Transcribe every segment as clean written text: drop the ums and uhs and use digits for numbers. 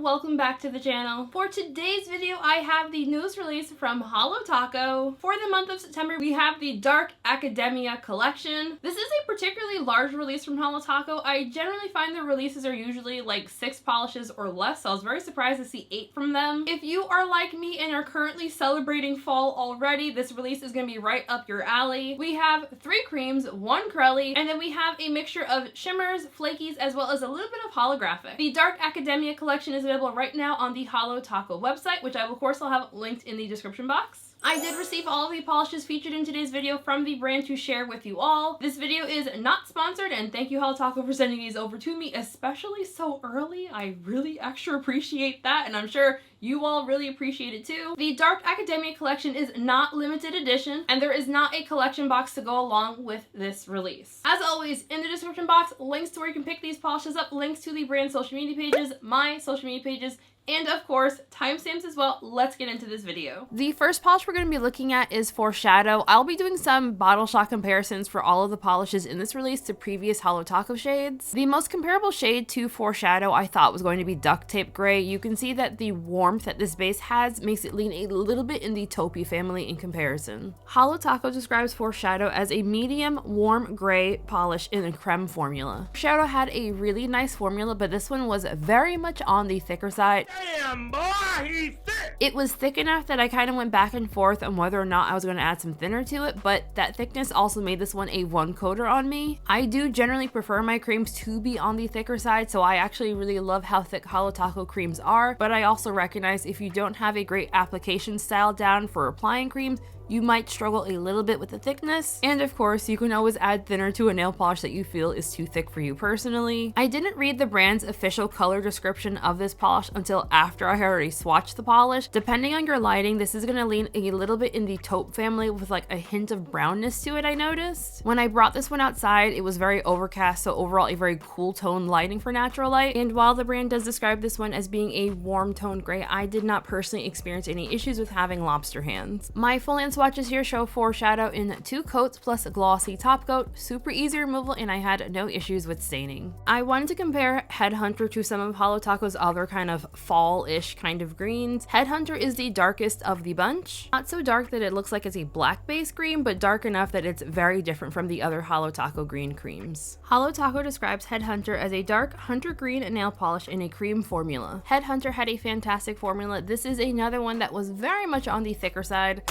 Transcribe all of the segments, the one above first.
welcome back to the channel. For today's video, I have the newest release from Holo. For the month of September, we have the Dark Academia collection. This is a particularly large release from Holo. I generally find their releases are usually like 6 polishes or less, so I was very surprised to see 8 from them. If you are like me and are currently celebrating fall already, this release is going to be right up your alley. We have 3 creams, 1 Crelly, and then we have a mixture of shimmers, flakies, as well as a little bit of holographic. The Dark Academia collection is available right now on the Holo website, which I will, of course, I'll have linked in the description box. I did receive all of the polishes featured in today's video from the brand to share with you all. This video is not sponsored, and thank you Holo for sending these over to me, especially so early. I really extra appreciate that, and I'm sure you all really appreciate it too. The Dark Academia collection is not limited edition, and there is not a collection box to go along with this release. As always, in the description box, links to where you can pick these polishes up, links to the brand's social media pages, my social media pages, and of course, timestamps as well. Let's get into this video. The first polish we're going to be looking at is Foreshadow. I'll be doing some bottle shot comparisons for all of the polishes in this release to previous Holo shades. The most comparable shade to Foreshadow I thought was going to be Duct Tape Gray. You can see that the warmth that this base has makes it lean a little bit in the taupey family in comparison. Holo describes Foreshadow as a medium warm gray polish in a creme formula. Foreshadow had a really nice formula, but this one was very much on the thicker side. Damn, boy, he's thick! It was thick enough that I kind of went back and forth on whether or not I was going to add some thinner to it, but that thickness also made this one a 1 coater on me. I do generally prefer my creams to be on the thicker side, so I actually really love how thick Holo creams are, but I also recognize if you don't have a great application style down for applying creams, you might struggle a little bit with the thickness. And of course, you can always add thinner to a nail polish that you feel is too thick for you personally. I didn't read the brand's official color description of this polish until after I had already swatched the polish. Depending on your lighting, this is going to lean a little bit in the taupe family with like a hint of brownness to it, I noticed. When I brought this one outside, it was very overcast, so overall a very cool tone lighting for natural light. And while the brand does describe this one as being a warm tone gray, I did not personally experience any issues with having lobster hands. My full hand swatches here show Foreshadow in 2 coats plus a glossy top coat, super easy removal, and I had no issues with staining. I wanted to compare Headhunter to some of Holo other kind of fall-ish kind of greens. Headhunter is the darkest of the bunch. Not so dark that it looks like it's a black base green, but dark enough that it's very different from the other Holo green creams. Holo describes Headhunter as a dark hunter green nail polish in a cream formula. Headhunter had a fantastic formula. This is another one that was very much on the thicker side.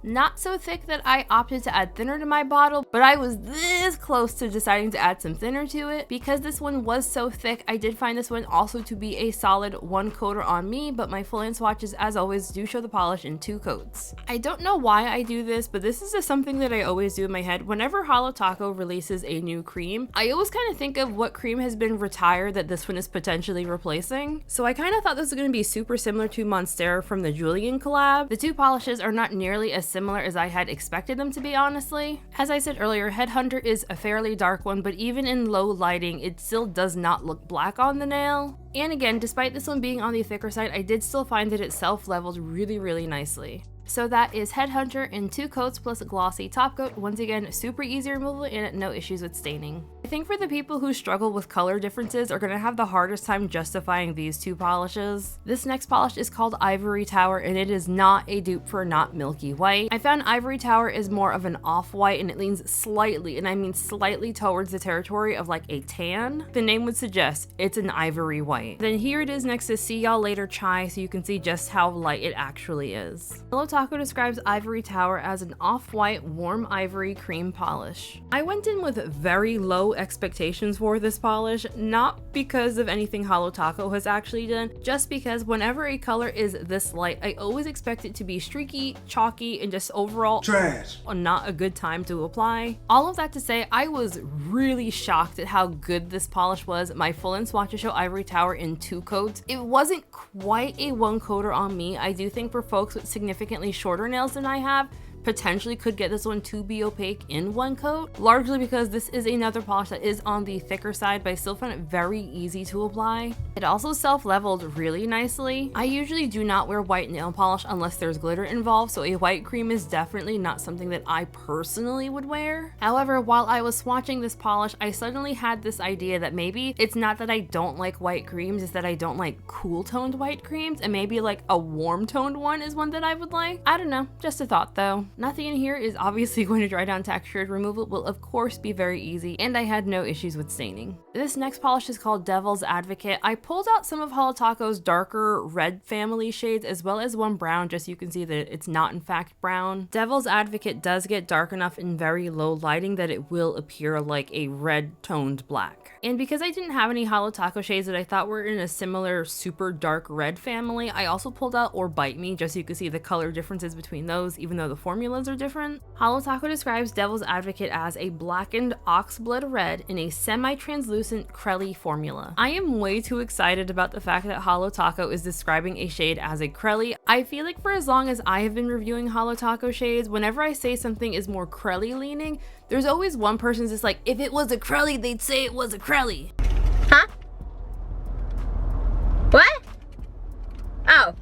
Not so thick that I opted to add thinner to my bottle, but I was this close to deciding to add some thinner to it. Because this one was so thick, I did find this one also to be a solid 1 coater on me, but my full hand swatches, as always, do show the polish in 2 coats. I don't know why I do this, but this is just something that I always do in my head. Whenever Holo releases a new cream, I always kind of think of what cream has been retired that this one is potentially replacing. So I kind of thought this was going to be super similar to Monstera from the Julian collab. The 2 polishes are not nearly as similar as I had expected them to be, honestly. As I said earlier, Headhunter is a fairly dark one, but even in low lighting, it still does not look black on the nail. And again, despite this one being on the thicker side, I did still find that it self-leveled really nicely. So that is Headhunter in 2 coats plus a glossy top coat. Once again, super easy removal and no issues with staining. I think for the people who struggle with color differences are going to have the hardest time justifying these 2 polishes. This next polish is called Ivory Tower, and it is not a dupe for Not Milky White. I found Ivory Tower is more of an off-white, and it leans slightly, and I mean slightly, towards the territory of like a tan. The name would suggest it's an ivory white. Then here it is next to See Y'all Later Chai, so you can see just how light it actually is. Holo describes Ivory Tower as an off-white warm ivory cream polish. I went in with very low expectations for this polish, not because of anything Holo has actually done, just because whenever a color is this light, I always expect it to be streaky, chalky, and just overall trash. Not a good time to apply. All of that to say, I was really shocked at how good this polish was. My full end swatches show Ivory Tower in 2 coats. It wasn't quite a 1 coater on me. I do think for folks with significantly shorter nails than I have, potentially could get this one to be opaque in one coat, largely because this is another polish that is on the thicker side, but I still found it very easy to apply. It also self-leveled really nicely. I usually do not wear white nail polish unless there's glitter involved, so a white cream is definitely not something that I personally would wear. However, while I was swatching this polish, I suddenly had this idea that maybe it's not that I don't like white creams, it's that I don't like cool toned white creams, and maybe like a warm toned one is one that I would like. I don't know, just a thought though. Nothing in here is obviously going to dry down textured. Removal will of course be very easy, and I had no issues with staining. This next polish is called Devil's Advocate. I pulled out some of Holo Taco's darker red family shades as well as one brown, just so you can see that it's not in fact brown. Devil's Advocate does get dark enough in very low lighting that it will appear like a red toned black. And because I didn't have any Holo Taco shades that I thought were in a similar super dark red family, I also pulled out Or Bite Me just so you can see the color differences between those, even though the formulas are different. Holo Taco describes Devil's Advocate as a blackened oxblood red in a semi-translucent Crelly formula. I am way too excited about the fact that Holo Taco is describing a shade as a Crelly. I feel like for as long as I have been reviewing Holo Taco shades, whenever I say something is more Crelly leaning, there's always one person that's like, if it was a Crelly, they'd say it was a Crelly. Huh? What? Oh.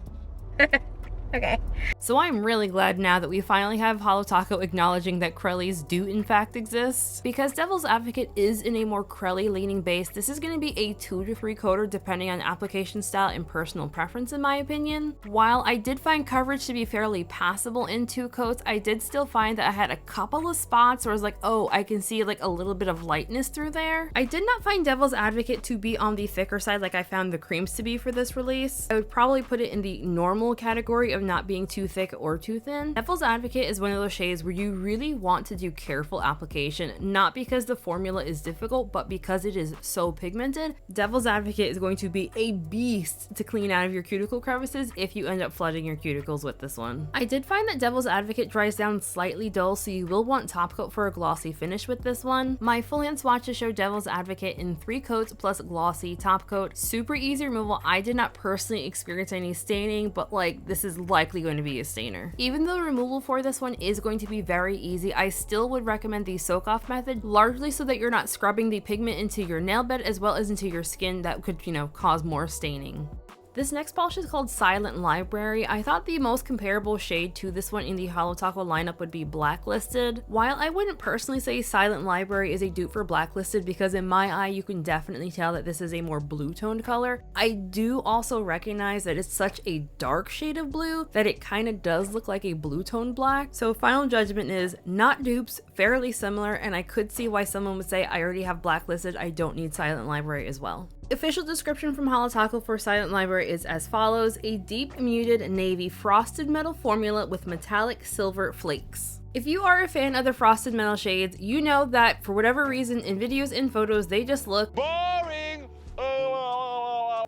Okay. So I'm really glad now that we finally have Holo Taco acknowledging that Crellys do in fact exist. Because Devil's Advocate is in a more Crelly leaning base, this is going to be a 2 to 3 coater depending on application style and personal preference in my opinion. While I did find coverage to be fairly passable in 2 coats, I did still find that I had a couple of spots where I was like, oh, I can see like a little bit of lightness through there. I did not find Devil's Advocate to be on the thicker side like I found the creams to be for this release. I would probably put it in the normal category of not being too thick or too thin. Devil's Advocate is one of those shades where you really want to do careful application, not because the formula is difficult, but because it is so pigmented. Devil's Advocate is going to be a beast to clean out of your cuticle crevices if you end up flooding your cuticles with this one. I did find that Devil's Advocate dries down slightly dull, so you will want top coat for a glossy finish with this one. My full hand swatches show Devil's Advocate in 3 coats plus glossy top coat. Super easy removal. I did not personally experience any staining, but like this is likely going to be a stainer. Even though removal for this one is going to be very easy, I still would recommend the soak off method, largely so that you're not scrubbing the pigment into your nail bed as well as into your skin that could, cause more staining. This next polish is called Silent Library. I thought the most comparable shade to this one in the Holo Taco lineup would be Blacklisted. While I wouldn't personally say Silent Library is a dupe for Blacklisted because in my eye you can definitely tell that this is a more blue toned color, I do also recognize that it's such a dark shade of blue that it kind of does look like a blue toned black. So final judgment is not dupes, fairly similar, and I could see why someone would say I already have Blacklisted, I don't need Silent Library as well. Official description from Holo Taco for Silent Library is as follows: a deep muted navy frosted metal formula with metallic silver flakes. If you are a fan of the frosted metal shades, you know that for whatever reason in videos and photos they just look Boring.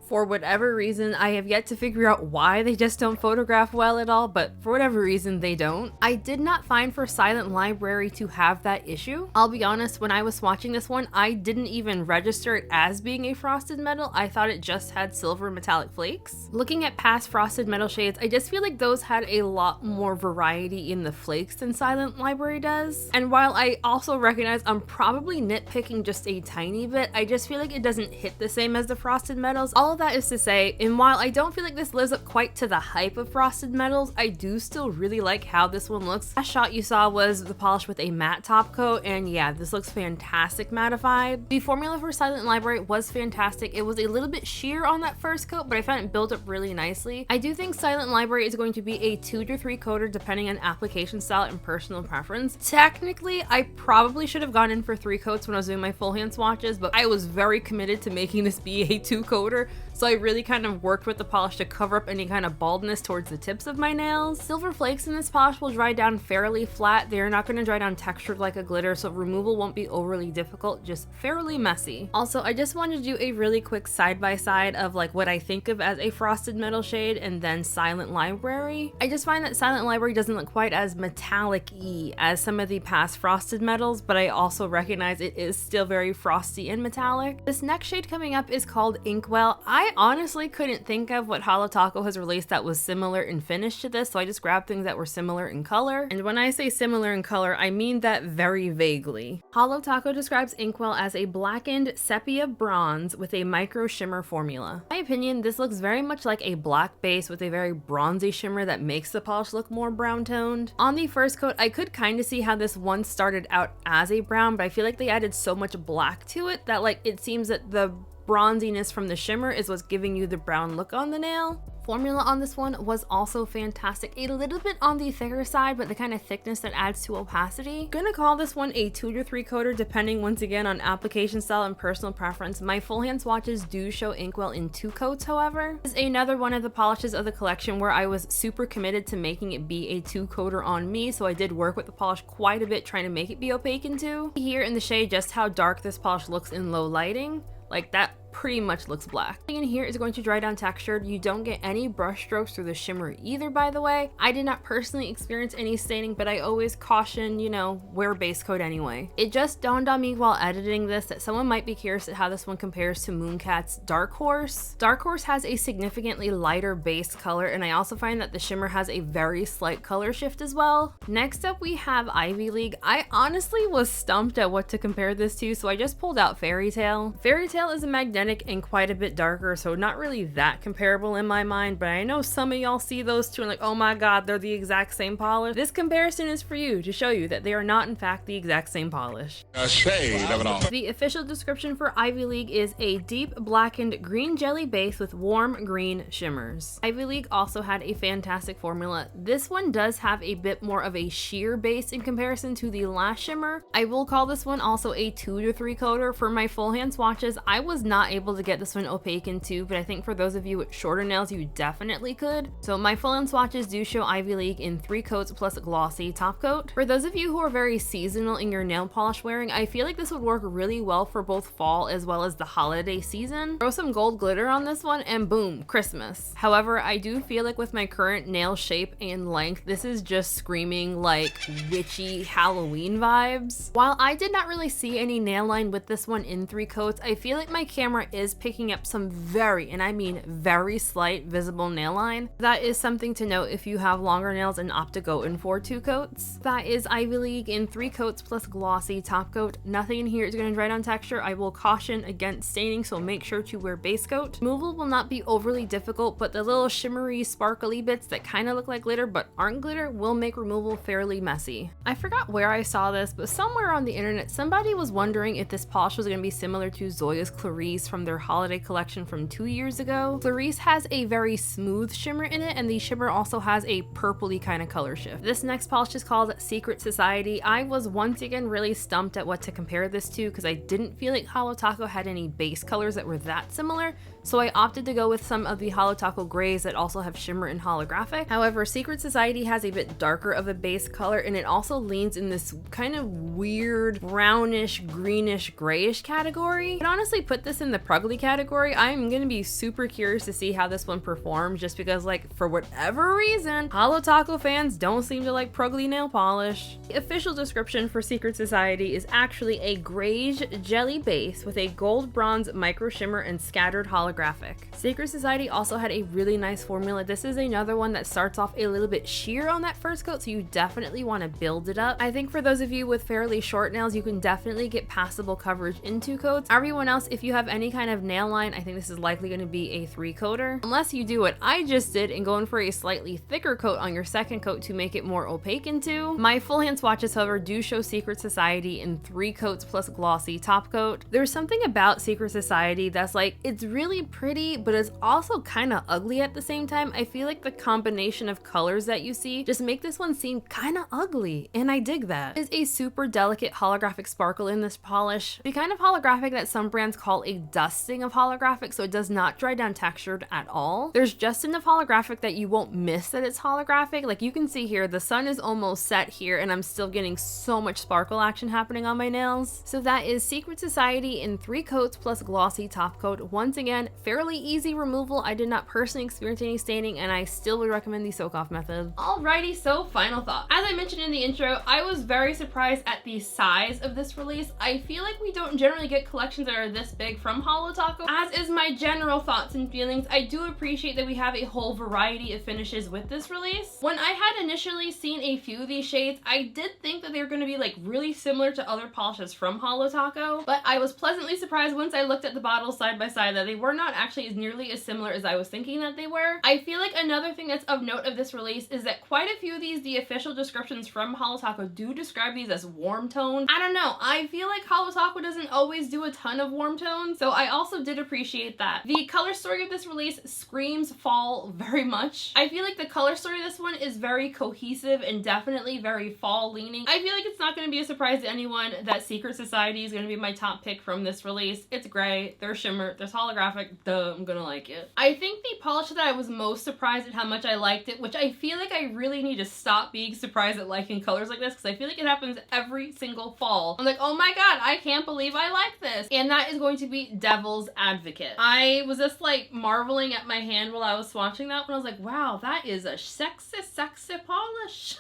For whatever reason, I have yet to figure out why they just don't photograph well at all, but for whatever reason they don't. I did not find for Silent Library to have that issue. I'll be honest, when I was swatching this one, I didn't even register it as being a frosted metal. I thought it just had silver metallic flakes. Looking at past frosted metal shades, I just feel like those had a lot more variety in the flakes than Silent Library does. And while I also recognize I'm probably nitpicking just a tiny bit, I just feel like it doesn't hit the same as the frosted metals. All of that is to say, and while I don't feel like this lives up quite to the hype of frosted metals, I do still really like how this one looks. Last shot you saw was the polish with a matte top coat, and yeah, this looks fantastic mattified. The formula for Silent Library was fantastic. It was a little bit sheer on that first coat, but I found it built up really nicely. I do think Silent Library is going to be a 2 to 3 coater depending on application style and personal preference. Technically, I probably should have gone in for 3 coats when I was doing my full hand swatches, but I was very committed to making this be a 2 coater, so I really kind of worked with the polish to cover up any kind of baldness towards the tips of my nails. Silver flakes in this polish will dry down fairly flat. They are not going to dry down textured like a glitter, so removal won't be overly difficult, just fairly messy. Also, I just wanted to do a really quick side-by-side of like what I think of as a frosted metal shade and then Silent Library. I just find that Silent Library doesn't look quite as metallic-y as some of the past frosted metals, but I also recognize it is still very frosty and metallic. This next shade coming up is called Inkwell. I I honestly couldn't think of what Holo Taco has released that was similar in finish to this, so I just grabbed things that were similar in color. And when I say similar in color, I mean that very vaguely. Holo Taco describes Inkwell as a blackened sepia bronze with a micro shimmer formula. In my opinion, this looks very much like a black base with a very bronzy shimmer that makes the polish look more brown toned. On the first coat, I could kind of see how this one started out as a brown, but I feel like they added so much black to it that like it seems that the bronziness from the shimmer is what's giving you the brown look on the nail. Formula on this one was also fantastic. A little bit on the thicker side, but the kind of thickness that adds to opacity. Gonna call this one a 2 to 3 coater, depending once again on application style and personal preference. My full hand swatches do show Inkwell in 2 coats, however. This is another one of the polishes of the collection where I was super committed to making it be a 2 coater on me, so I did work with the polish quite a bit trying to make it be opaque in 2. Here in the shade just how dark this polish looks in low lighting. Like that pretty much looks black. In here is going to dry down textured. You don't get any brush strokes through the shimmer either, by the way. I did not personally experience any staining, but I always caution, you know, wear base coat anyway. It just dawned on me while editing this that someone might be curious at how this one compares to Mooncat's Dark Horse. Dark Horse has a significantly lighter base color, and I also find that the shimmer has a very slight color shift as well. Next up we have Ivy League. I honestly was stumped at what to compare this to, so I just pulled out Fairy Tale. Fairy Tale is a magnetic and quite a bit darker, so not really that comparable in my mind, but I know some of y'all see those two and like, oh my god, they're the exact same polish. This comparison is for you to show you that they are not in fact the exact same polish. A shade of it all. The official description for Ivy League is a deep blackened green jelly base with warm green shimmers. Ivy League also had a fantastic formula. This one does have a bit more of a sheer base in comparison to the last shimmer. I will call this one also a 2 to 3 coater. For my full hand swatches, I was not able to get this one opaque in 2, but I think for those of you with shorter nails, you definitely could. So my full hand swatches do show Ivy League in 3 coats plus a glossy top coat. For those of you who are very seasonal in your nail polish wearing, I feel like this would work really well for both fall as well as the holiday season. Throw some gold glitter on this one and boom, Christmas. However, I do feel like with my current nail shape and length, this is just screaming like witchy Halloween vibes. While I did not really see any nail line with this one in 3 coats, I feel like my camera is picking up some very, and I mean very slight visible nail line. That is something to note if you have longer nails and opt to go in for 2 coats. That is Ivy League in 3 coats plus glossy top coat. Nothing in here is going to dry down texture. I will caution against staining, so make sure to wear base coat. Removal will not be overly difficult, but the little shimmery sparkly bits that kind of look like glitter but aren't glitter will make removal fairly messy. I forgot where I saw this, but somewhere on the internet somebody was wondering if this polish was going to be similar to Zoya's Clarice from their holiday collection from 2 years ago. Clarice has a very smooth shimmer in it, and the shimmer also has a purpley kind of color shift. This next polish is called Secret Society. I was once again really stumped at what to compare this to because I didn't feel like Holo Taco had any base colors that were that similar, so I opted to go with some of the Holo Taco grays that also have shimmer and holographic. However, Secret Society has a bit darker of a base color, and it also leans in this kind of weird brownish, greenish, grayish category. I'd honestly put this in the Prugly category. I'm gonna be super curious to see how this one performs, just because like for whatever reason, Holo Taco fans don't seem to like Prugly nail polish. The official description for Secret Society is actually a grayish jelly base with a gold bronze micro shimmer and scattered holographic. Secret Society also had a really nice formula. This is another one that starts off a little bit sheer on that first coat, so you definitely want to build it up. I think for those of you with fairly short nails, you can definitely get passable coverage in 2 coats. Everyone else, if you have any kind of nail line, I think this is likely going to be a 3 coater. Unless you do what I just did and go in for a slightly thicker coat on your second coat to make it more opaque in 2. My full hand swatches, however, do show Secret Society in 3 coats plus glossy top coat. There's something about Secret Society that's like, it's really pretty, but it's also kind of ugly at the same time. I feel like the combination of colors that you see just make this one seem kind of ugly, and I dig that. There's a super delicate holographic sparkle in this polish, the kind of holographic that some brands call a dusting of holographic, so it does not dry down textured at all. There's just enough holographic that you won't miss that it's holographic. Like you can see here, the sun is almost set here and I'm still getting so much sparkle action happening on my nails. So that is Secret Society in 3 coats plus glossy top coat. Once again, fairly easy removal. I did not personally experience any staining, and I still would recommend the soak off method. Alrighty, so final thought. As I mentioned in the intro, I was very surprised at the size of this release. I feel like we don't generally get collections that are this big from Holo Taco. As is my general thoughts and feelings, I do appreciate that we have a whole variety of finishes with this release. When I had initially seen a few of these shades, I did think that they were going to be like really similar to other polishes from Holo Taco, but I was pleasantly surprised once I looked at the bottles side by side that they were not actually as nearly as similar as I was thinking that they were. I feel like another thing that's of note of this release is that quite a few of these, the official descriptions from Holo Taco do describe these as warm tones. I don't know, I feel like Holo Taco doesn't always do a ton of warm tones, so I also did appreciate that. The color story of this release screams fall very much. I feel like the color story of this one is very cohesive and definitely very fall leaning. I feel like it's not going to be a surprise to anyone that Secret Society is going to be my top pick from this release. It's gray, there's shimmer, there's holographic, duh, I'm gonna like it. I think the polish that I was most surprised at how much I liked it, which I feel like I really need to stop being surprised at liking colors like this, because I feel like it happens every single fall. I'm like, oh my god, I can't believe I like this. And that is going to be Devil's Advocate. I was just like marveling at my hand while I was swatching that when I was like, wow, that is a sexy polish.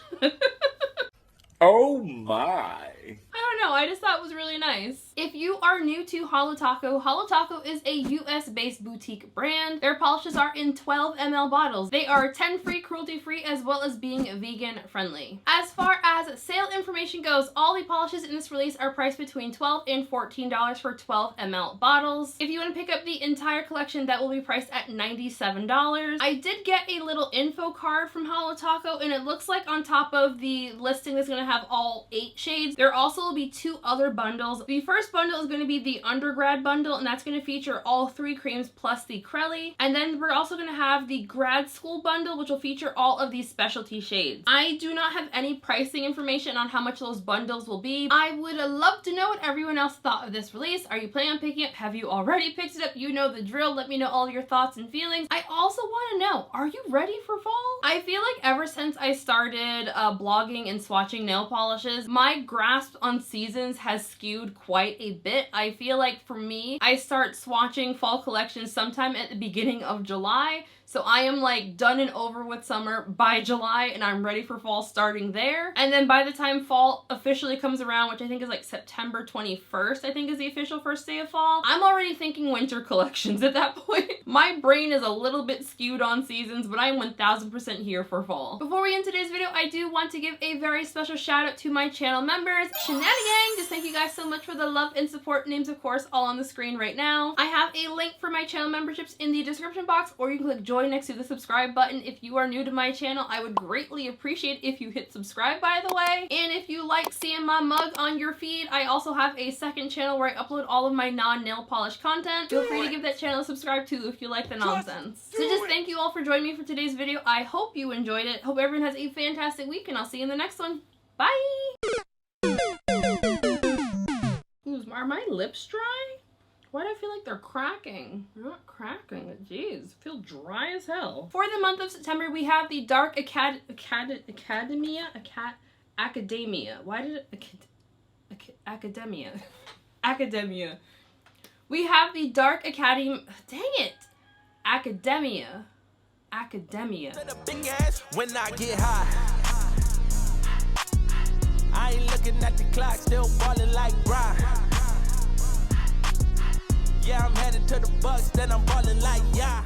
Oh my. I don't know, I just thought it was really nice. If you are new to Holo Taco, Holo Taco is a US-based boutique brand. Their polishes are in 12 ml bottles. They are 10-free, cruelty-free, as well as being vegan-friendly. As far as sale information goes, all the polishes in this release are priced between $12 and $14 for 12 ml bottles. If you want to pick up the entire collection, that will be priced at $97. I did get a little info card from Holo Taco, and it looks like on top of the listing that's going to have all 8 shades, there also will be 2 other bundles. The first bundle is going to be the undergrad bundle, and that's going to feature all 3 creams plus the Crelly. And then we're also going to have the grad school bundle, which will feature all of these specialty shades. I do not have any pricing information on how much those bundles will be. I would love to know what everyone else thought of this release. Are you planning on picking it up? Have you already picked it up? You know the drill. Let me know all your thoughts and feelings. I also want to know, are you ready for fall? I feel like ever since I started blogging and swatching nail polishes, my grasp on seasons has skewed quite a bit. I feel like for me, I start swatching fall collections sometime at the beginning of July. So I am like done and over with summer by July, and I'm ready for fall starting there. And then by the time fall officially comes around, which I think is like September 21st, I think is the official first day of fall, I'm already thinking winter collections at that point. My brain is a little bit skewed on seasons, but I'm 1000% here for fall. Before we end today's video, I do want to give a very special shout out to my channel members. Shenanigang, just thank you guys so much for the love and support. Names, of course, all on the screen right now. I have a link for my channel memberships in the description box, or you can click join next to the subscribe button. If you are new to my channel, I would greatly appreciate if you hit subscribe, by the way. And if you like seeing my mug on your feed, I also have a second channel where I upload all of my non-nail polish content. Feel free to give that channel a subscribe too if you like the nonsense. So just thank you all for joining me for today's video. I hope you enjoyed it. Hope everyone has a fantastic week, and I'll see you in the next one. Bye! Ooh, are my lips dry? Why do I feel like they're cracking? They're not cracking. Jeez, I feel dry as hell. For the month of September, we have the Dark Academia. Why did it... Academia. Academia. We have the Dark Academy... Dang it! Academia. Academia. When I get high, I ain't looking at the clock, still ballin' like Brian. Yeah, I'm headed to the Bucks, then I'm ballin' like, yeah.